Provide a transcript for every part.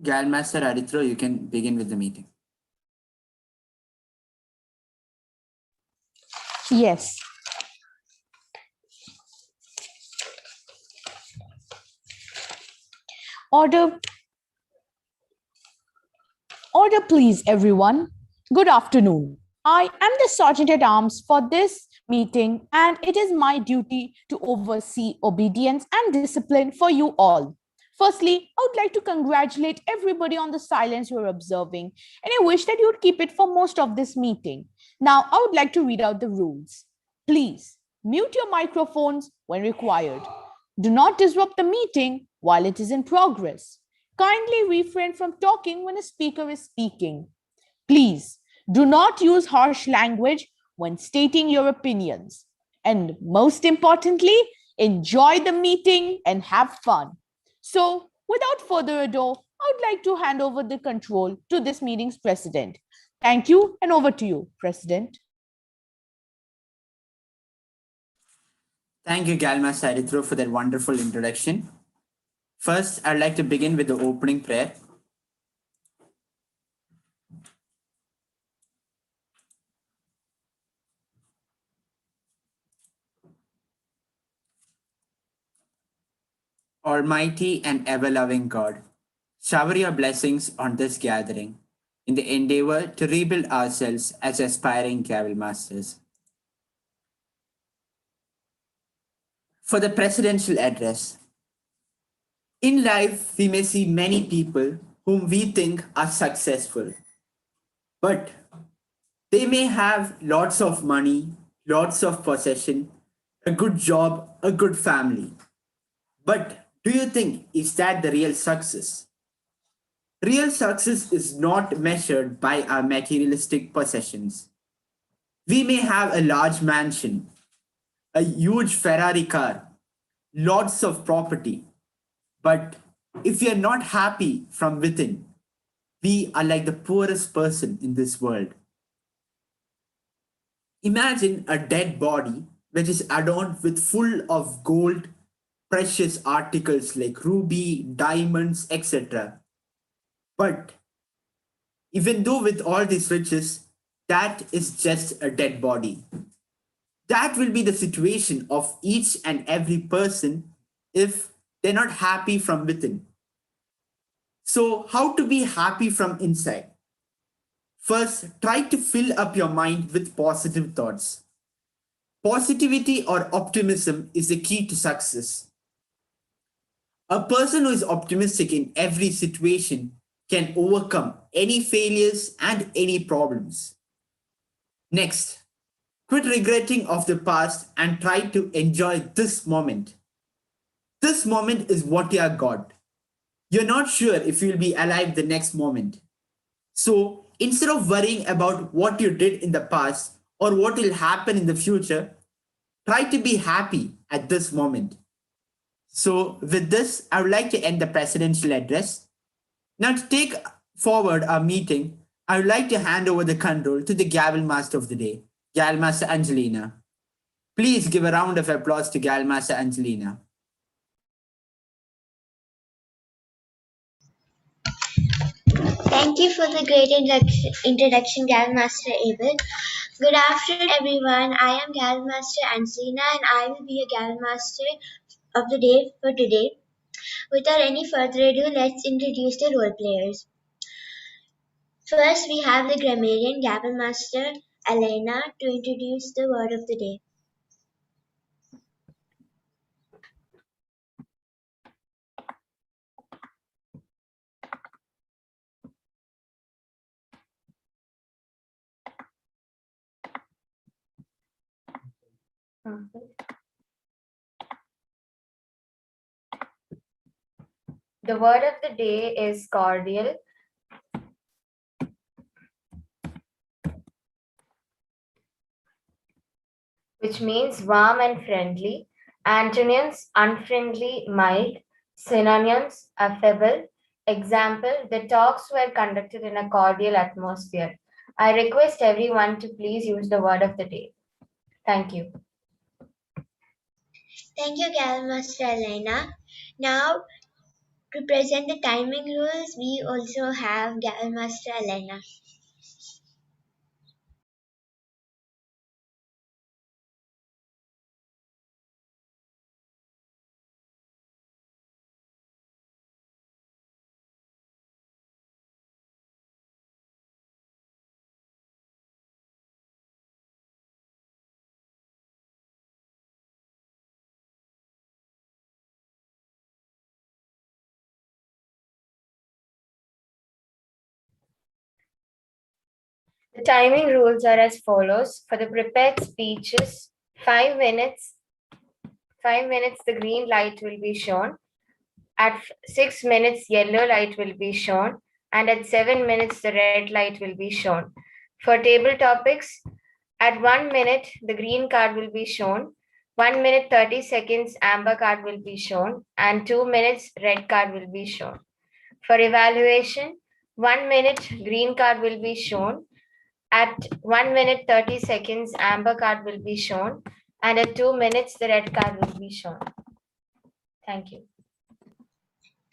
Galmaster Arithro, you can begin with the meeting. Yes. Order. Order, please, everyone. Good afternoon. I am the Sergeant at Arms for this meeting, and it is my duty to oversee obedience and discipline for you all. Firstly, I would like to congratulate everybody on the silence you are observing, and I wish that you would keep it for most of this meeting. Now, I would like to read out the rules. Please mute your microphones when required. Do not disrupt the meeting while it is in progress. Kindly refrain from talking when a speaker is speaking. Please do not use harsh language when stating your opinions. And most importantly, enjoy the meeting and have fun. So, without further ado, I would like to hand over the control to this meeting's president. Thank you, and over to you, President. Thank you, Galmaster Arithro, for that wonderful introduction. First, I'd like to begin with the opening prayer. Almighty and ever-loving God, shower your blessings on this gathering in the endeavor to rebuild ourselves as aspiring Gavel Masters. For the presidential address. In life, we may see many people whom we think are successful, but they may have lots of money, lots of possession, a good job, a good family. But do you think is that the real success? Real success is not measured by our materialistic possessions. We may have a large mansion, a huge Ferrari car, lots of property, but if we are not happy from within, we are like the poorest person in this world. Imagine a dead body which is adorned with full of gold, precious articles like ruby, diamonds, etc. But even though with all these riches, that is just a dead body. That will be the situation of each and every person if they're not happy from within. So, how to be happy from inside? First, try to fill up your mind with positive thoughts. Positivity or optimism is the key to success. A person who is optimistic in every situation can overcome any failures and any problems. Next, quit regretting of the past and try to enjoy this moment. This moment is what you are got. You're not sure if you'll be alive the next moment. So instead of worrying about what you did in the past or what will happen in the future, try to be happy at this moment. So with this, I would like to end the presidential address. Now to take forward our meeting, I would like to hand over the control to the Gavel Master of the day, Gavel Master Angelina. Please give a round of applause to Gavel Master Angelina. Thank you for the great introduction, Gal Master Abel. Good afternoon, everyone. I am Gal Master Anselina, and I will be your Gal Master of the day for today. Without any further ado, let's introduce the role players. First, we have the grammarian Gabble Master Elena to introduce the word of the day. The word of the day is cordial. Which means warm and friendly. Antonyms: unfriendly, mild. Synonyms: affable. Example: the talks were conducted in a cordial atmosphere. I request everyone to please use the word of the day. Thank you. Thank you, Gal Master Elena. Now, To present the timing rules, we also have Gal Master Elena. The timing rules are as follows. For the prepared speeches, 5 minutes, 5 minutes, the green light will be shown. At 6 minutes, yellow light will be shown. And at 7 minutes, the red light will be shown. For table topics, at 1 minute, the green card will be shown. 1 minute 30 seconds, amber card will be shown. And 2 minutes, red card will be shown. For evaluation, 1 minute, green card will be shown. At 1 minute 30 seconds, amber card will be shown. And at 2 minutes, the red card will be shown. Thank you.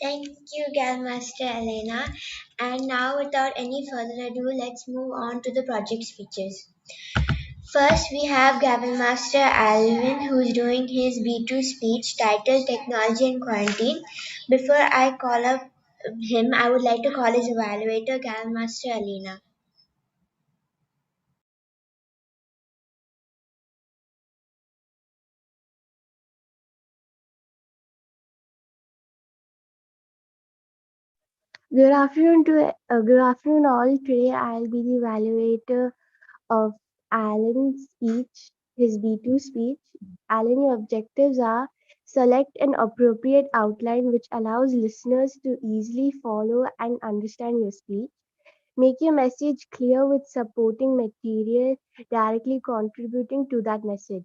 Thank you, Gal Master Elena. And now, without any further ado, let's move on to the project speeches. First, we have Gavin Master Alvin, who's doing his B2 speech titled Technology in Quarantine. Before I call up him, I would like to call his evaluator, Gavin Master Elena. Good afternoon all. Today I'll be the evaluator of Alan's speech, his B2 speech. Alan, your objectives are: select an appropriate outline which allows listeners to easily follow and understand your speech. Make your message clear with supporting material directly contributing to that message.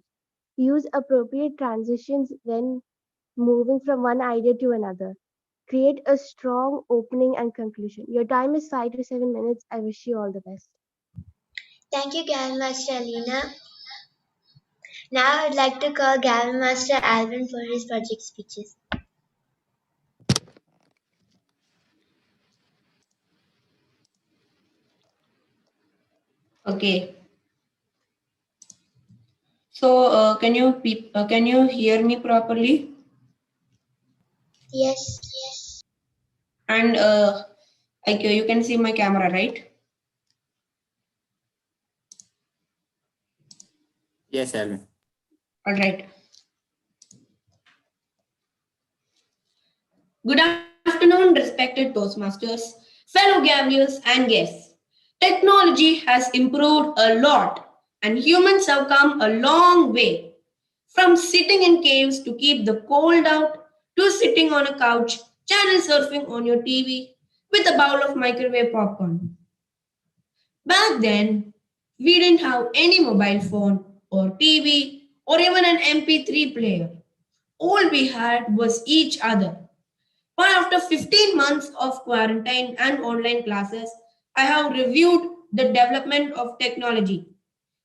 Use appropriate transitions when moving from one idea to another. Create a strong opening and conclusion. Your time is 5 to 7 minutes. I wish you all the best. Thank you, Gavin Master Elena. Now I'd like to call Gavin Master Alvin for his project speeches. Okay. So, can you hear me properly? Yes. And you can see my camera, right? Yes, Alvin. All right. Good afternoon, respected Toastmasters, fellow gamblers, and guests. Technology has improved a lot, and humans have come a long way. From sitting in caves to keep the cold out, to sitting on a couch, channel surfing on your TV with a bowl of microwave popcorn. Back then, we didn't have any mobile phone or TV or even an MP3 player. All we had was each other. But after 15 months of quarantine and online classes, I have reviewed the development of technology.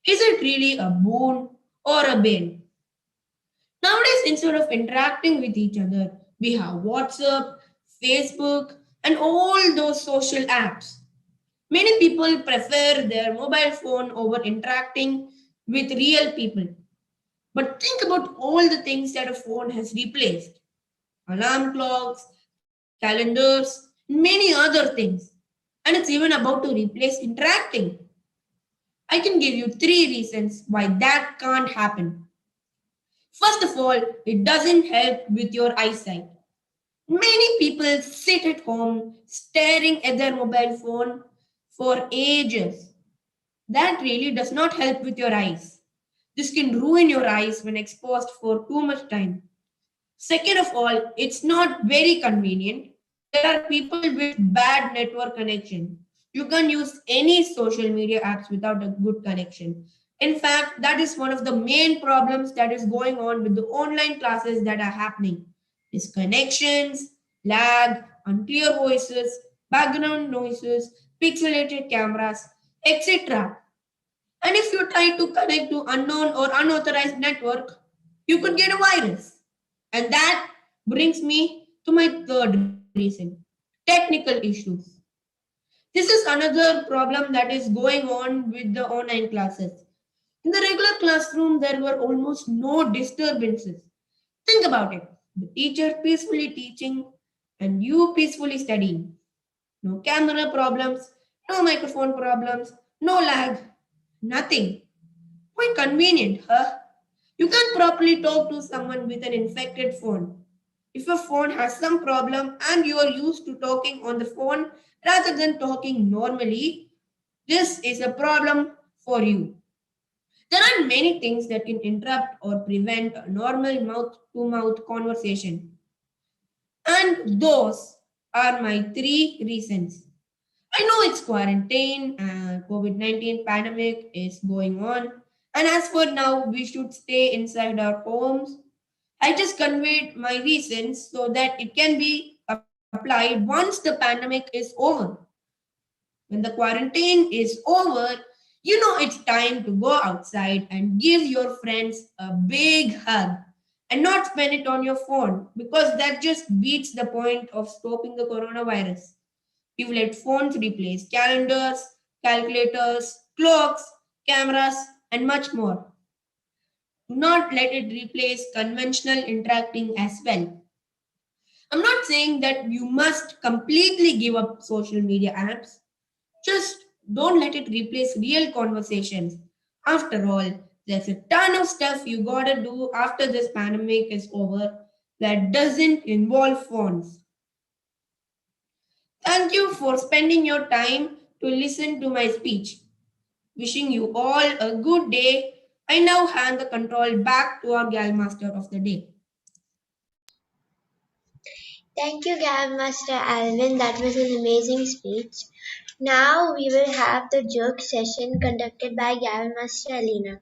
Is it really a boon or a bane? Nowadays, instead of interacting with each other, we have WhatsApp, Facebook, and all those social apps. Many people prefer their mobile phone over interacting with real people. But think about all the things that a phone has replaced: alarm clocks, calendars, many other things. And it's even about to replace interacting. I can give you 3 reasons why that can't happen. First of all, it doesn't help with your eyesight. Many people sit at home staring at their mobile phone for ages. That really does not help with your eyes. This can ruin your eyes when exposed for too much time. Second of all, it's not very convenient. There are people with bad network connection. You can use any social media apps without a good connection. In fact, that is one of the main problems that is going on with the online classes that are happening. Disconnections, lag, unclear voices, background noises, pixelated cameras, etc. And if you try to connect to unknown or unauthorized network, you could get a virus. And that brings me to my third reason. Technical issues. This is another problem that is going on with the online classes. In the regular classroom, there were almost no disturbances. Think about it. The teacher peacefully teaching and you peacefully studying. No camera problems, no microphone problems, no lag, nothing. Quite convenient, huh? You can't properly talk to someone with an infected phone. If your phone has some problem and you are used to talking on the phone rather than talking normally, this is a problem for you. There are many things that can interrupt or prevent a normal mouth to mouth conversation. And those are my three reasons. I know it's quarantine and COVID-19 pandemic is going on. And as for now, we should stay inside our homes. I just conveyed my reasons so that it can be applied once the pandemic is over. When the quarantine is over, you know it's time to go outside and give your friends a big hug and not spend it on your phone because that just beats the point of stopping the coronavirus. We've let phones replace calendars, calculators, clocks, cameras, and much more. Do not let it replace conventional interacting as well. I'm not saying that you must completely give up social media apps. Just don't let it replace real conversations. After all, there's a ton of stuff you gotta do after this pandemic is over that doesn't involve phones. Thank you for spending your time to listen to my speech. Wishing you all a good day. I now hand the control back to our Gal Master of the day. Thank you, Master Alvin. That was an amazing speech. Now we will have the joke session conducted by Master Alina.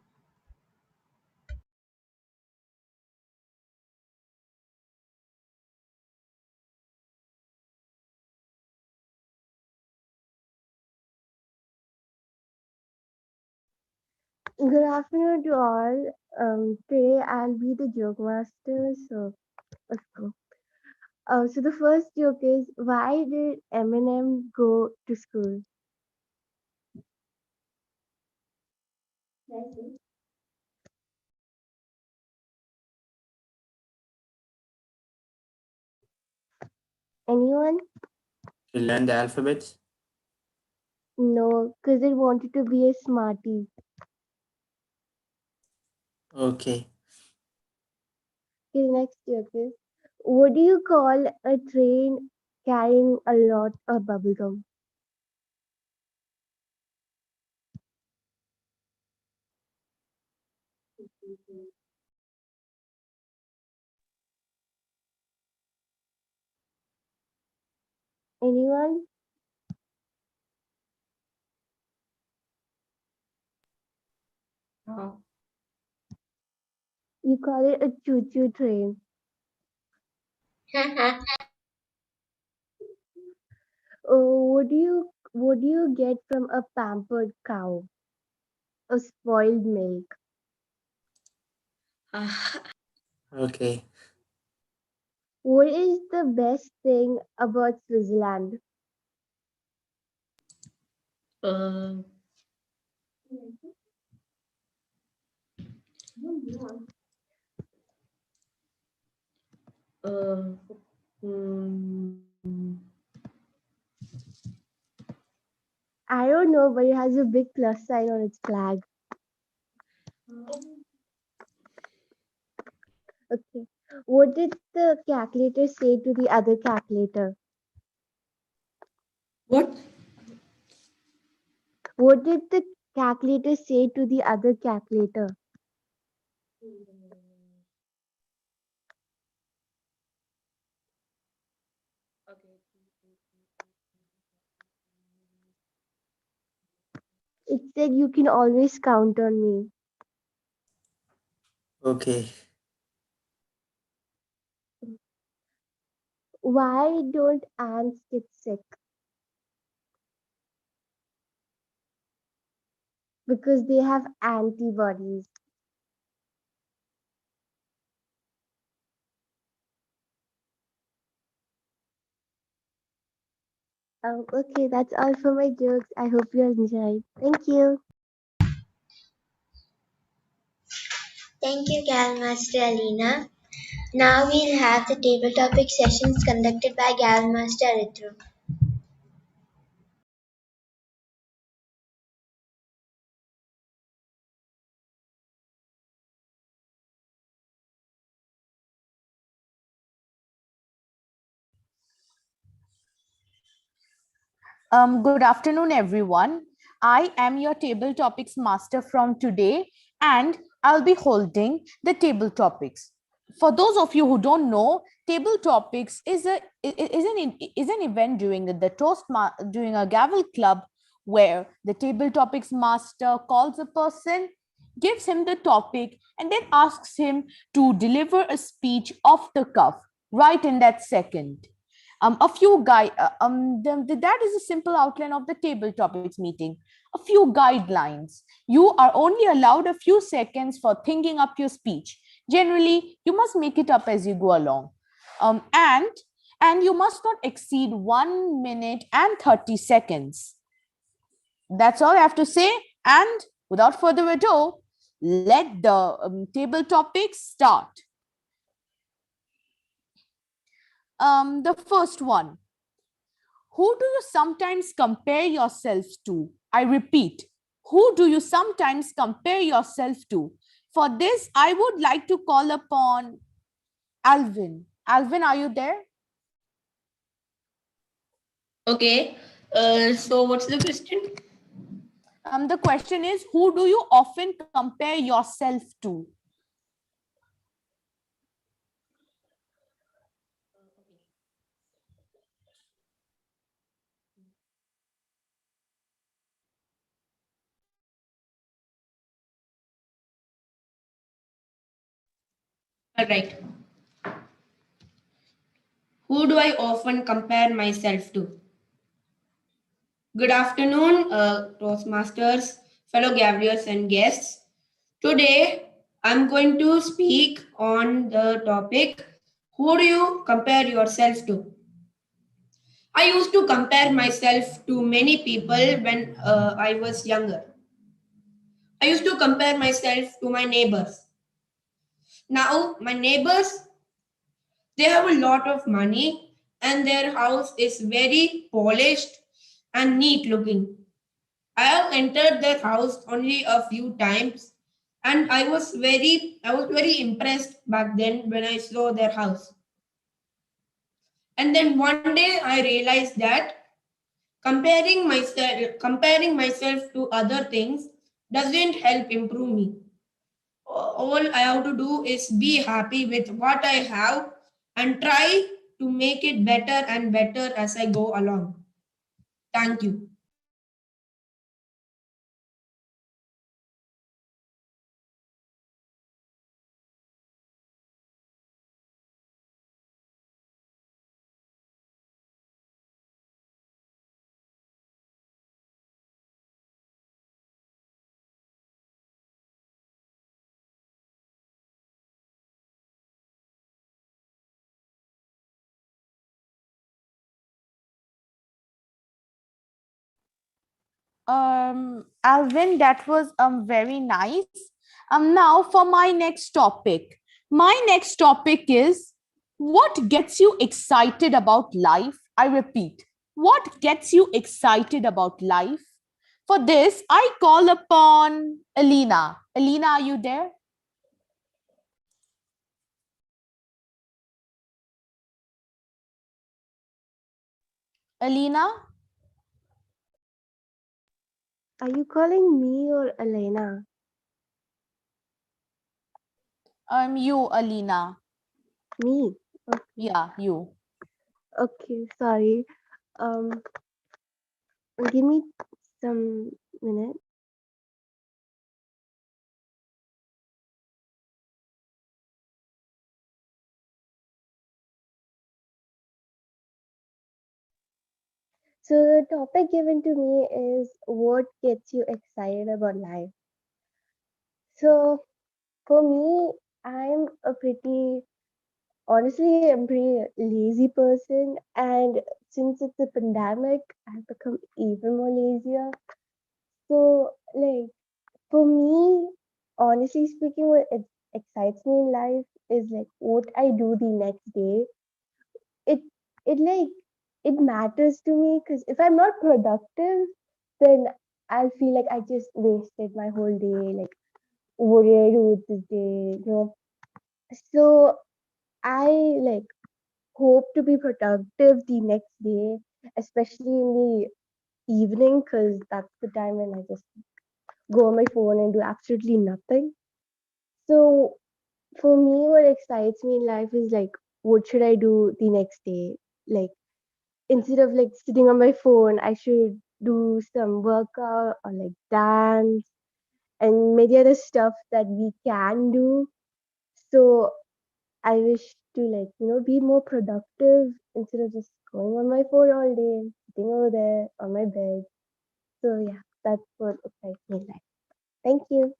Good afternoon to all. Today I'll be the joke master. So let's go. So the first joke is, why did Eminem go to school? Anyone? To learn the alphabets. No, because it wanted to be a smarty. Okay. Okay, the next joke is, what do you call a train carrying a lot of bubblegum? Anyone? Oh. You call it a choo-choo train. Oh, what do you get from a pampered cow? A spoiled milk. Okay. What is the best thing about Switzerland? Uh, uh, mm, I don't know, but it has a big plus sign on its flag. Okay. What did the calculator say to the other calculator? What? What did the calculator say to the other calculator? It said, you can always count on me. Okay. Why don't ants get sick? Because they have antibodies. Okay, that's all for my jokes. I hope you enjoyed. Thank you. Thank you, Gal Master Alina. Now we'll have the table topic sessions conducted by Gal Master Aritru. Good afternoon, everyone. I am your table topics master from today, and I'll be holding the table topics. For those of you who don't know, table topics is an event during during a gavel club where the table topics master calls a person, gives him the topic, and then asks him to deliver a speech off the cuff right in that second. A few guide that is a simple outline of the table topics meeting. A few guidelines. You are only allowed a few seconds for thinking up your speech. Generally, you must make it up as you go along. And you must not exceed 1 minute and 30 seconds. That's all I have to say. And without further ado, let the table topics start. The first one. Who do you sometimes compare yourself to? I repeat, who do you sometimes compare yourself to? For this, I would like to call upon Alvin. Alvin, are you there? Okay. So what's the question? The question is, who do you often compare yourself to? All right. Who do I often compare myself to? Good afternoon, Toastmasters, fellow gatherers, and guests. Today, I'm going to speak on the topic, who do you compare yourself to? I used to compare myself to many people when I was younger. I used to compare myself to my neighbors. Now, my neighbors, they have a lot of money and their house is very polished and neat looking. I have entered their house only a few times and I was very impressed back then when I saw their house. And then one day I realized that comparing myself to other things doesn't help improve me. All I have to do is be happy with what I have and try to make it better and better as I go along. Thank you. Alvin, that was very nice. Now for my next topic. My next topic is, what gets you excited about life? I repeat, what gets you excited about life? For this, I call upon Alina. Alina, are you there? Alina? Are you calling me or Elena? You, Alina. Me. Yeah, you. Okay, sorry. Um, Give me some minutes. So the topic given to me is what gets you excited about life. So for me, I'm a pretty honestly, I'm a pretty lazy person, and since it's a pandemic, I've become even more lazier. So, like, for me, honestly speaking, what excites me in life is like what I do the next day. It it like it matters to me because if I'm not productive, then I'll feel like I just wasted my whole day. Like, what did I do with this day? So I like hope to be productive the next day, especially in the evening, because that's the time when I just go on my phone and do absolutely nothing. So for me, what excites me in life is like, what should I do the next day? Like, instead of like sitting on my phone, I should do some workout or like dance and many other stuff that we can do. So I wish to like, be more productive instead of just going on my phone all day, sitting over there on my bed. So yeah, that's what excites me in life. Thank you.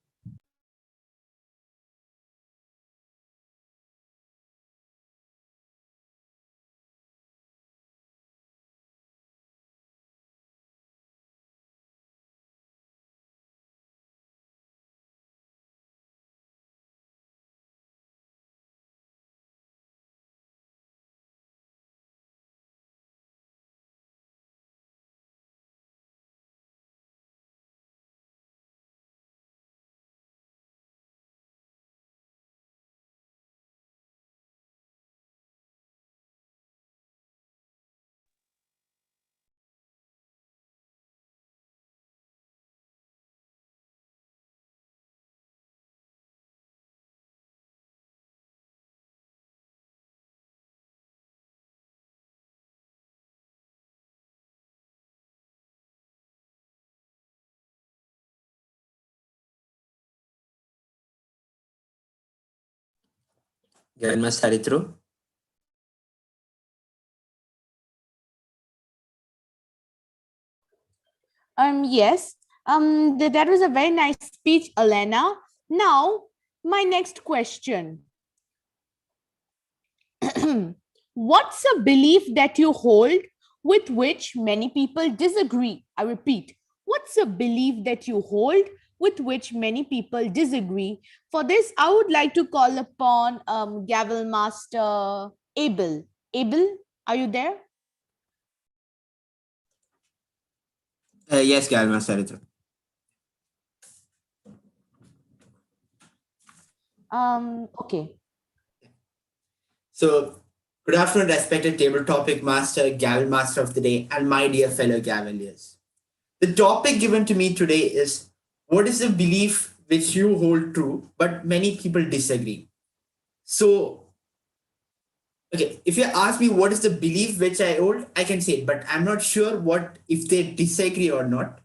Grandmaster Haritru. Yes. That was a very nice speech, Elena. Now, my next question. What's a belief that you hold with which many people disagree? I repeat, what's a belief that you hold with which many people disagree? For this, I would like to call upon Gavel Master Abel. Abel, are you there? Yes, Grandmaster Haritru. Okay. So, good afternoon, respected table topic master, Gavel Master of the day, and my dear fellow Gaveliers. The topic given to me today is what is the belief which you hold true, but many people disagree? So, okay, if you ask me what is the belief which I hold, I can say it, but I'm not sure what if they disagree or not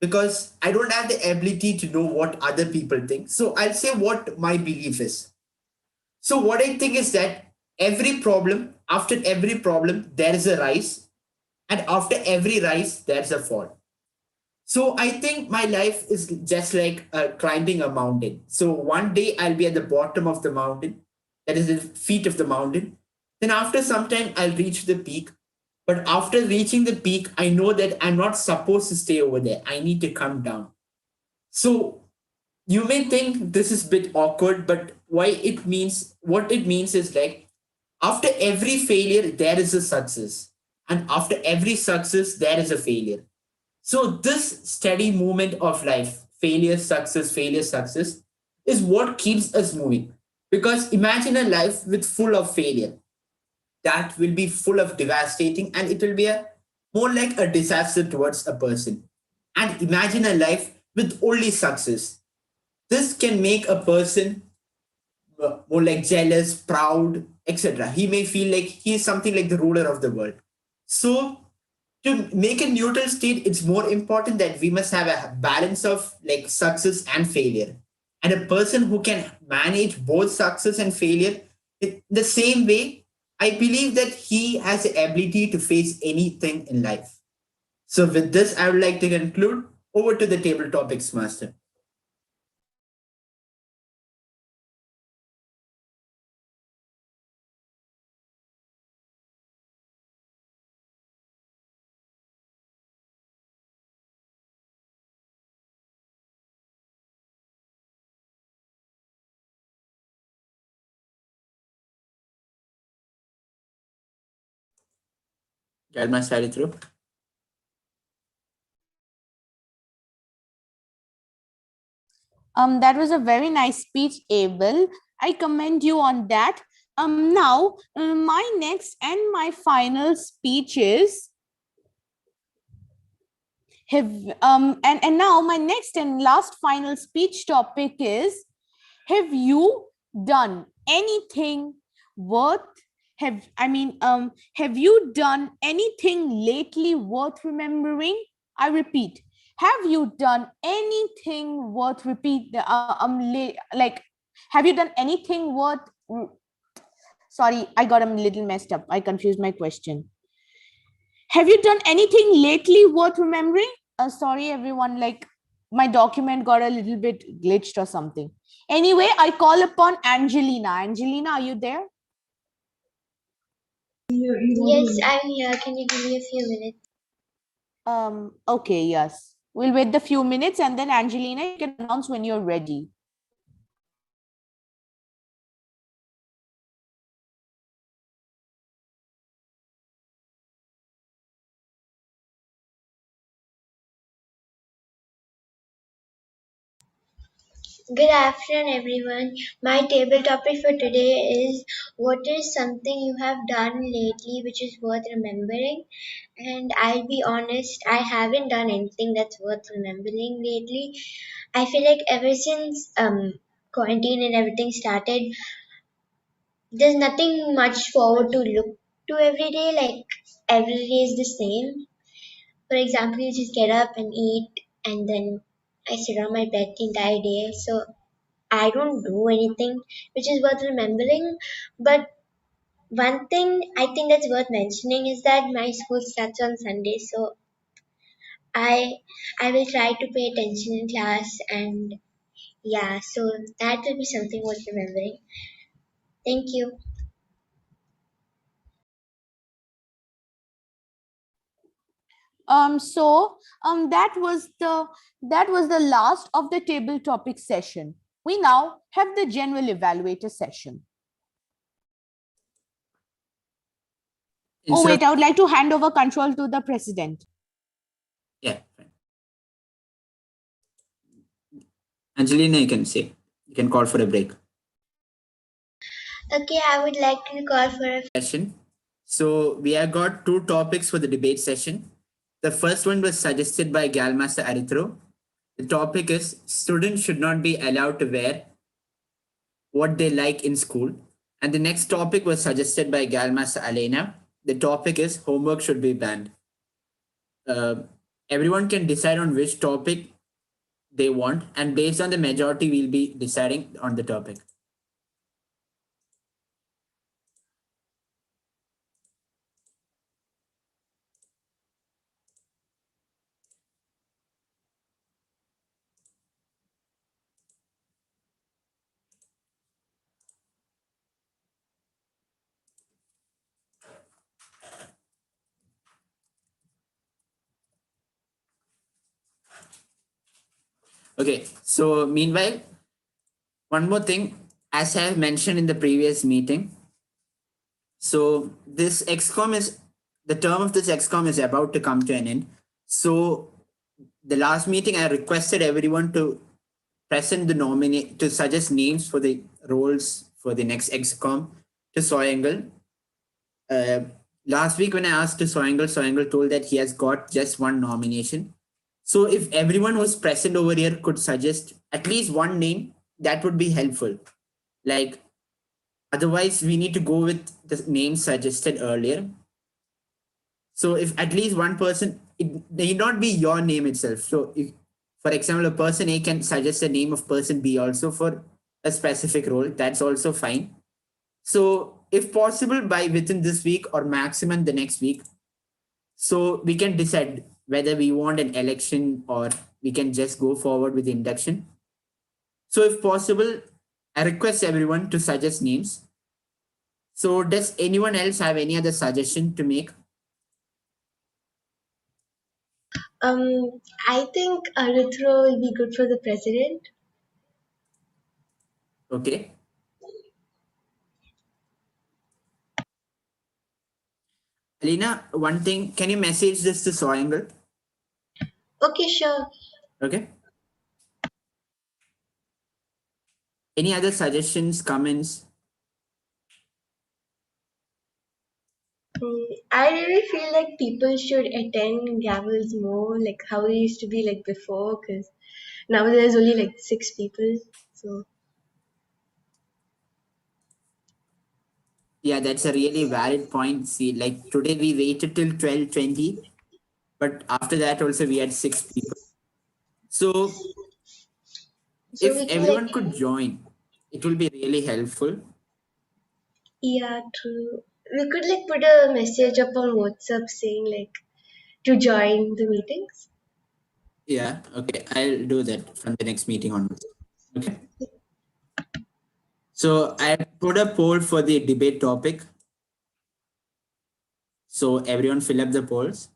because I don't have the ability to know what other people think. So, I'll say what my belief is. So what I think is that after every problem, there is a rise, and after every rise, there's a fall. So I think my life is just like climbing a mountain. So one day I'll be at the bottom of the mountain, that is the feet of the mountain. Then after some time I'll reach the peak. But after reaching the peak, I know that I'm not supposed to stay over there. I need to come down. So you may think this is a bit awkward, but what it means is like after every failure, there is a success. And after every success, there is a failure. So this steady movement of life, failure, success, is what keeps us moving. Because imagine a life with full of failure that will be full of devastating and it will be a more like a disaster towards a person. And imagine a life with only success. This can make a person more like jealous, proud, etc. He may feel like he is something like the ruler of the world. So, to make a neutral state, it's more important that we must have a balance of like success and failure. And a person who can manage both success and failure in the same way, I believe that he has the ability to face anything in life. So, with this, I would like to conclude. Over to the table topics, Master. Grandmaster Arithro. That was a very nice speech, Abel. I commend you on that. Now, my next and my final speech is and now my next and last final speech topic is: have you done anything worth have you done anything lately worth remembering? I repeat, have you done anything worth have you done anything worth sorry, I got a little messed up. I confused my question. Have you done anything lately worth remembering? Sorry, everyone, like my document got a little bit glitched or something. Anyway, I call upon Angelina. Angelina, are you there? Yes, I'm here. Can you give me a few minutes? Okay, yes. We'll wait the few minutes and then Angelina, you can announce when you're ready. Good afternoon, everyone. My table topic for today is what is something you have done lately which is worth remembering? And I'll be honest, I haven't done anything that's worth remembering lately. I feel like ever since quarantine and everything started, there's nothing much forward to look to every day. Like every day is the same. For example, you just get up and eat, and then I sit on my bed the entire day. So I don't do anything which is worth remembering. But one thing I think that's worth mentioning is that my school starts on Sunday, so I I will try to pay attention in class, and yeah, so that will be something worth remembering. Thank you. That was the last of the table topic session. We now have the general evaluator session. Oh wait, I would like to hand over control to the president. Yeah, fine. Angelina, you can call for a break. Okay, I would like to call for a Session. So we have got two topics for the debate session. The first one was suggested by Galmaster Arithro. The topic is students should not be allowed to wear what they like in school. And the next topic was suggested by Galmaster Alena. The topic is homework should be banned. Uh, Everyone can decide on which topic they want, and based on the majority, we'll be deciding on the topic. Okay, so meanwhile, one more thing, as I have mentioned in the previous meeting, so this XCOM is the term of this XCOM is about to come to an end. So the last meeting, I requested everyone to present the nominate to suggest names for the roles for the next XCOM to Soyangal. Last week when I asked to Soyangal, Soyangal told that he has got just one nomination. So if everyone who's present over here could suggest at least one name, that would be helpful. Like, otherwise we need to go with the name suggested earlier. So if at least one person, it need not be your name itself. So if, for example, a person A can suggest the name of person B also for a specific role, that's also fine. So if possible by within this week or maximum the next week, so we can decide whether we want an election or we can just go forward with the induction. So if possible, I request everyone to suggest names. So does anyone else have any other suggestion to make? I think Arithro will be good for the president. Okay. Alina, one thing, can you message this to Soyangal? Okay, sure. Okay. Any other suggestions, comments? I really feel like people should attend Gavels more, like how it used to be like before, because now there's only like 6 people. So Yeah, that's a really valid point. See, like today we waited till 12:20, but after that also we had 6 people. So so if we can like, everyone could join, it will be really helpful. yeah, true. We could like put a message up on WhatsApp saying like to join the meetings. Yeah, okay, I'll do that from the next meeting onwards. Okay. So I put a poll for the debate topic. So everyone fill up the polls.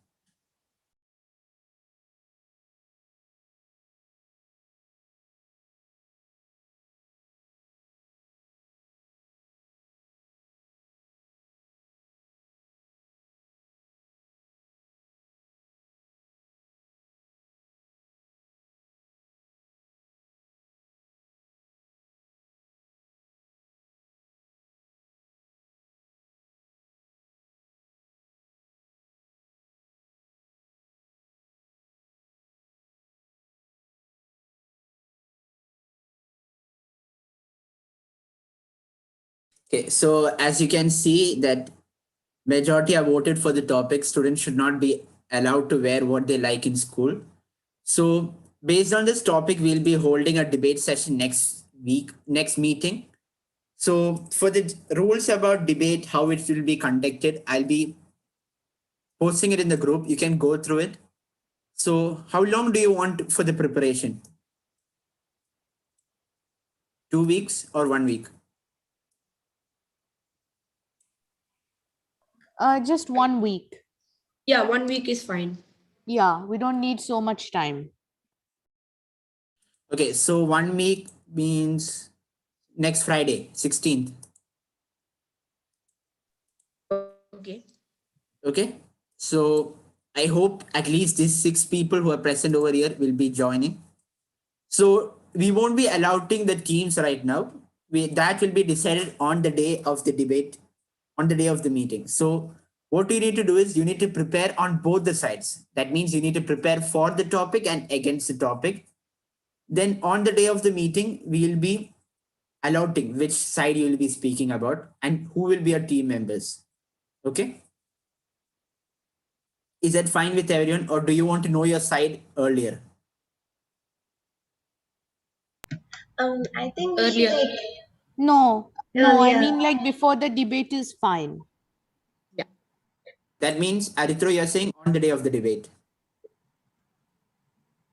Okay, so as you can see that majority have voted for the topic students should not be allowed to wear what they like in school. So based on this topic, we'll be holding a debate session next week, next meeting. So for the rules about debate, how it will be conducted, I'll be posting it in the group. You can go through it. So how long do you want for the preparation? 2 weeks or 1 week? Just 1 week. Yeah, 1 week is fine. Yeah, we don't need so much time. Okay, so 1 week means next Friday, 16th. Okay. Okay, so I hope at least these 6 people who are present over here will be joining. So we won't be allowing the teams right now. That will be decided on the day of the debate, on the day of the meeting. So what you need to do is you need to prepare on both the sides. That means you need to prepare for the topic and against the topic. Then on the day of the meeting, we will be allotting which side you will be speaking about and who will be your team members. Okay. Is that fine with everyone, or do you want to know your side earlier? I think we should Earlier. like No, I earlier. mean like before the debate is fine. Yeah. That means, Aditro, you're saying on the day of the debate.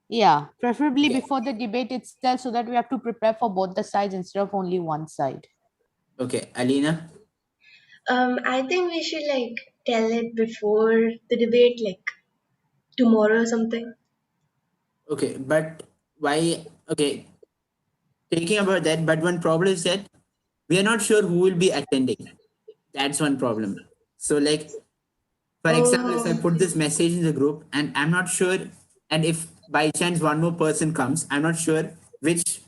Yeah, preferably Okay. before the debate itself so that we have to prepare for both the sides instead of only one side. Okay, Alina. I think we should like tell it before the debate, like tomorrow or something. Okay, but why? Okay, taking about that, but one problem is that we are not sure who will be attending. That's one problem. So, like, for example, if I Oh, put this message in the group and I'm not sure, and if by chance one more person comes, I'm not sure which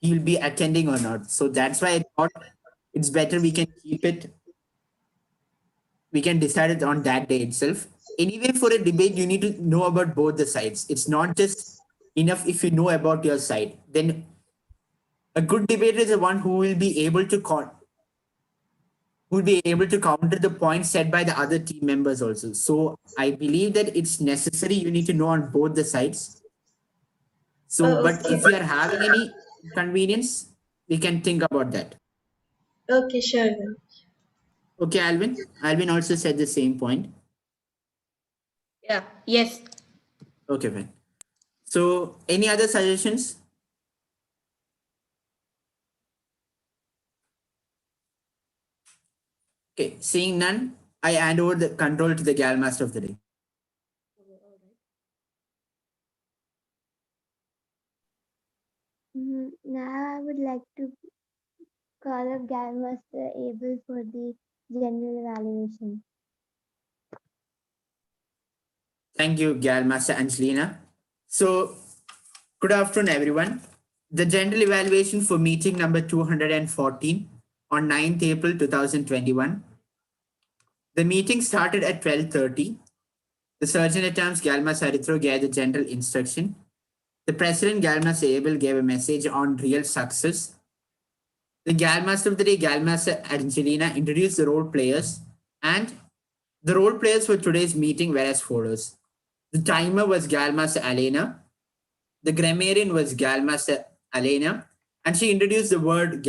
he'll be attending or not. So that's why I thought it's better we can keep it, we can decide it on that day itself. Anyway, for a debate, you need to know about both the sides. It's not just enough if you know about your side. Then a good debater is the one who will be able to who will be able to counter the points set by the other team members also. So I believe that it's necessary you need to know on both the sides. So, oh, but okay. if you are having any convenience, we can think about that. Okay, sure then. Okay, Alvin. Alvin also said the same point. Yeah. Yes. Okay, fine. So, any other suggestions? Okay, seeing none, I hand over the control to the Gal Master of the day. Now I would like to call up Grandmaster Abel for the general evaluation. Thank you, Galmaster Angelina. So, good afternoon, everyone. The general evaluation for meeting number 214 on 9th April 2021. The meeting started at 12:30. The Surgeon at Arms Galma Sarithro gave the general instruction. The President Galma Abel gave a message on real success. The Galmaster of the Day, Galmaster Angelina, introduced the role players, and the role players for today's meeting were as follows. The timer was Galmaster Alena. The grammarian was Galmaster Alena, and she introduced the word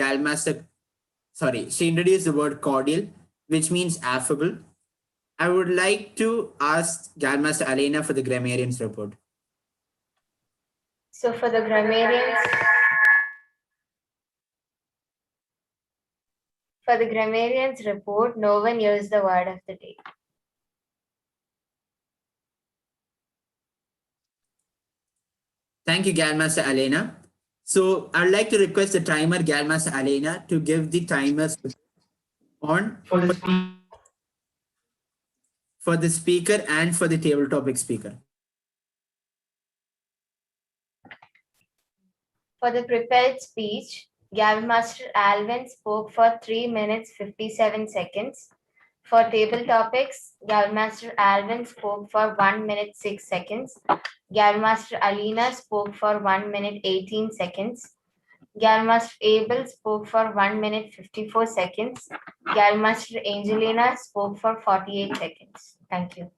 cordial, which means affable. I would like to ask Galmaster Alena for the grammarian's report. So for the grammarian's report, no one used the word of the day. Thank you, Galmaster Alena. So I'd like to request the timer, Galmaster Alena, to give the timers on for the speaker and for the table topic speaker. For the prepared speech, Galmaster Alvin spoke for 3 minutes 57 seconds. For table topics, Galmaster Alvin spoke for 1 minute 6 seconds. Galmaster Alina spoke for 1 minute 18 seconds. Galmaster Abel spoke for 1 minute 54 seconds. Galmaster Angelina spoke for 48 seconds. Thank you.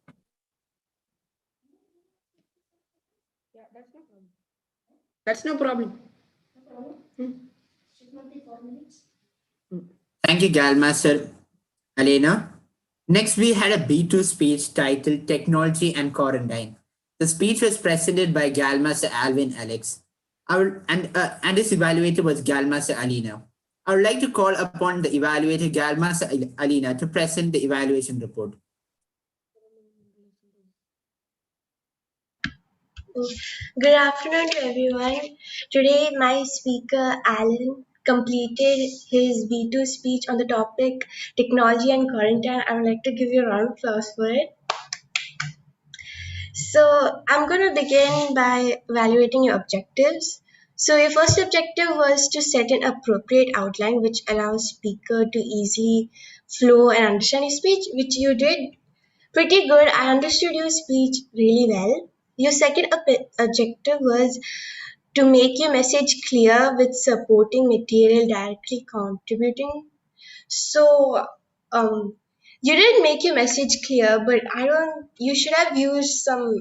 Yeah, that's no problem. Thank you, Galmaster Alena. Next, we had a B2 speech titled Technology and Quarantine. The speech was presented by Galmaster Alvin Alex. And his evaluator was Galmaster Alina. I would like to call upon the evaluator Galmaster Alina to present the evaluation report. Good afternoon to everyone. Today, my speaker Alan completed his B2 speech on the topic technology and quarantine. I would like to give you a round of applause for it. So, I'm going to begin by evaluating your objectives. So, your first objective was to set an appropriate outline which allows speaker to easily flow and understand your speech, which you did pretty good. I understood your speech really well. Your second objective was to make your message clear with supporting material directly contributing. So, you did make your message clear, but you should have used some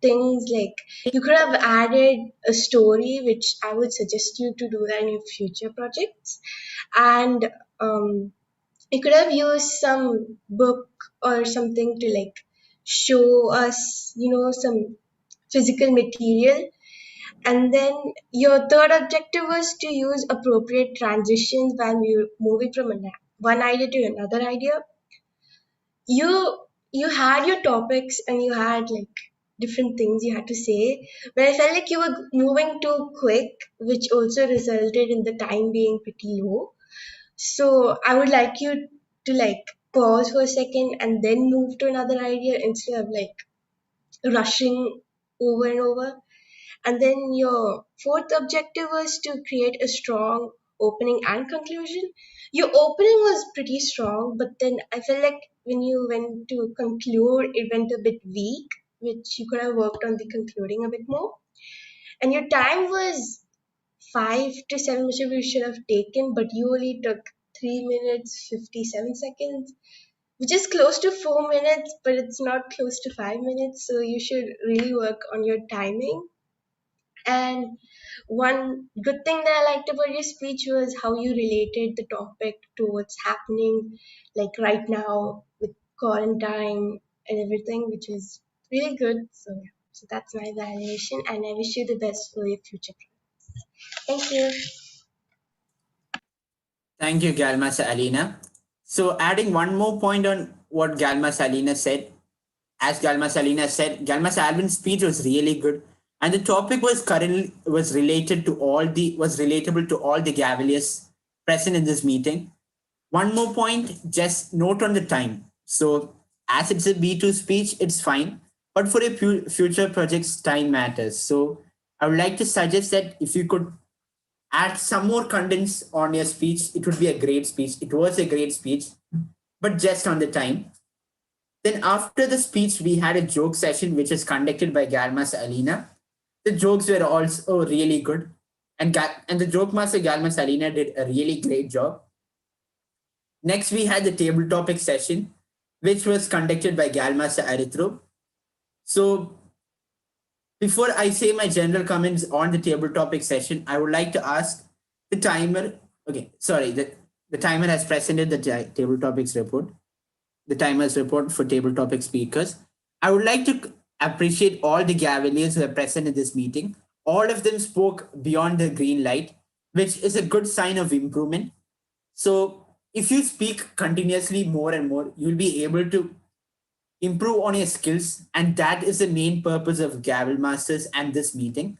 things like you could have added a story, which I would suggest you to do that in your future projects. And you could have used some book or something to like show us, some physical material. And then your third objective was to use appropriate transitions while you're moving from one idea to another idea. You had your topics and you had like different things you had to say, but I felt like you were moving too quick, which also resulted in the time being pretty low. So I would like you to like pause for a second and then move to another idea instead of like rushing over and over. And then your fourth objective was to create a strong opening and conclusion. Your opening was pretty strong, but then I felt like when you went to conclude, it went a bit weak, which you could have worked on the concluding a bit more. And your time was 5 to 7, which you should have taken, but you only took 3 minutes 57 seconds, which is close to 4 minutes, but it's not close to 5 minutes. So you should really work on your timing. And one good thing that I liked about your speech was how you related the topic to what's happening, like right now with quarantine and everything, which is really good. So that's my evaluation, and I wish you the best for your future projects. Thank you. Thank you, Galmaster Alina. So adding one more point on what Galmaster Alina said, as Galmaster Alina said, Galmaster Alvin's speech was really good. And the topic was relatable to all the Gavaliers present in this meeting. One more point, just note on the time. So as it's a B2 speech, it's fine. but for a future projects, time matters. So I would like to suggest that if you could add some more contents on your speech, it would be a great speech. It was a great speech, but just on the time. Then after the speech, we had a joke session, which is conducted by Galmas Alina. The jokes were also really good. And the joke master Galmas Alina did a really great job. Next, we had the table topic session, which was conducted by Galmas Arithro. So before I say my general comments on the table topic session, I would like to ask the timer. Okay, sorry, the timer has presented the table topics report. The timer's report for table topic speakers. I would like to appreciate all the Gavaliers who are present in this meeting. All of them spoke beyond the green light, which is a good sign of improvement. So if you speak continuously more and more, you'll be able to improve on your skills. And that is the main purpose of Gavel Masters and this meeting.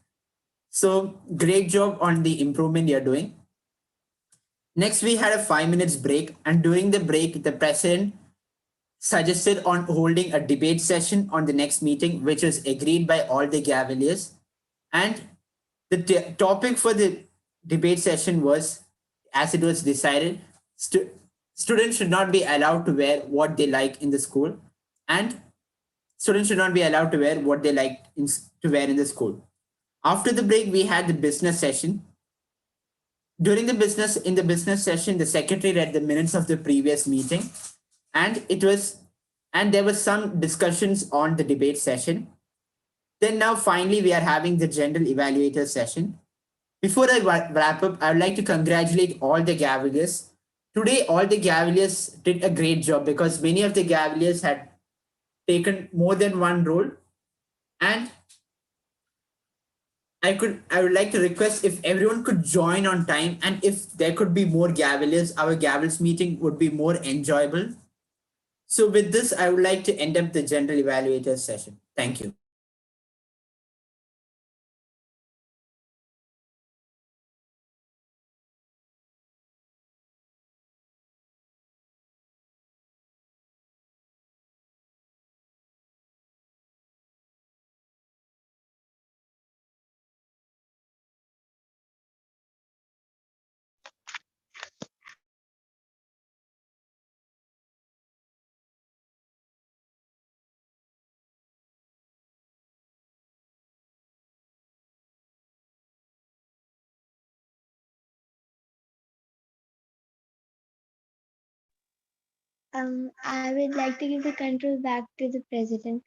So great job on the improvement you're doing. Next, we had a 5 minutes break. And during the break, the president suggested on holding a debate session on the next meeting, which was agreed by all the Gavaliers. And the topic for the debate session was, as it was decided, students should not be allowed to wear what they like in the school, and students should not be allowed to wear what they like to wear in the school. After the break, we had the business session. During the business session, the secretary read the minutes of the previous meeting, and there was some discussions on the debate session. Then now finally we are having the general evaluator session. Before I wrap up, I would like to congratulate all the Gavaliers. Today, all the Gavaliers did a great job because many of the Gavaliers had taken more than one role. And I would like to request if everyone could join on time, and if there could be more Gavaliers, our Gavels meeting would be more enjoyable. So with this, I would like to end up the general evaluator session. Thank you. I would like to give the control back to the president.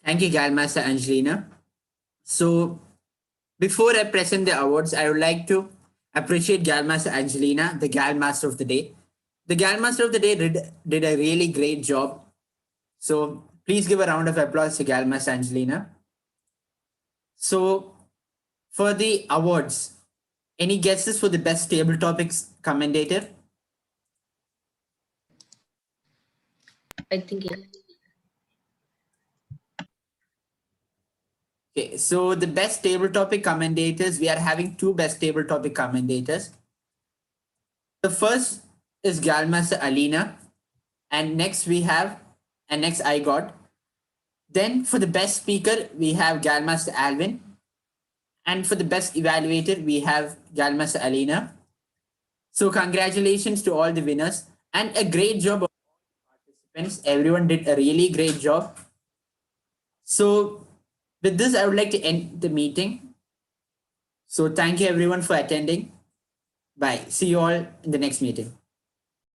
Thank you, Galmaster Angelina. So before I present the awards, I would like to appreciate Galmaster Angelina, the Galmaster of the Day. The Galmaster of the Day did a really great job. So please give a round of applause to Galmaster Angelina. So for the awards, any guesses for the best table topics commentator? I think yeah. Okay, so the best table topic commentators, we are having two best table topic commentators. The first is Galmaster Alina, and next I got. Then for the best speaker, we have Galmaster Alvin, and for the best evaluator, we have Galmaster Alina. So congratulations to all the winners, and a great job of participants. Everyone did a really great job. So with this, I would like to end the meeting. So thank you everyone for attending. Bye. See you all in the next meeting.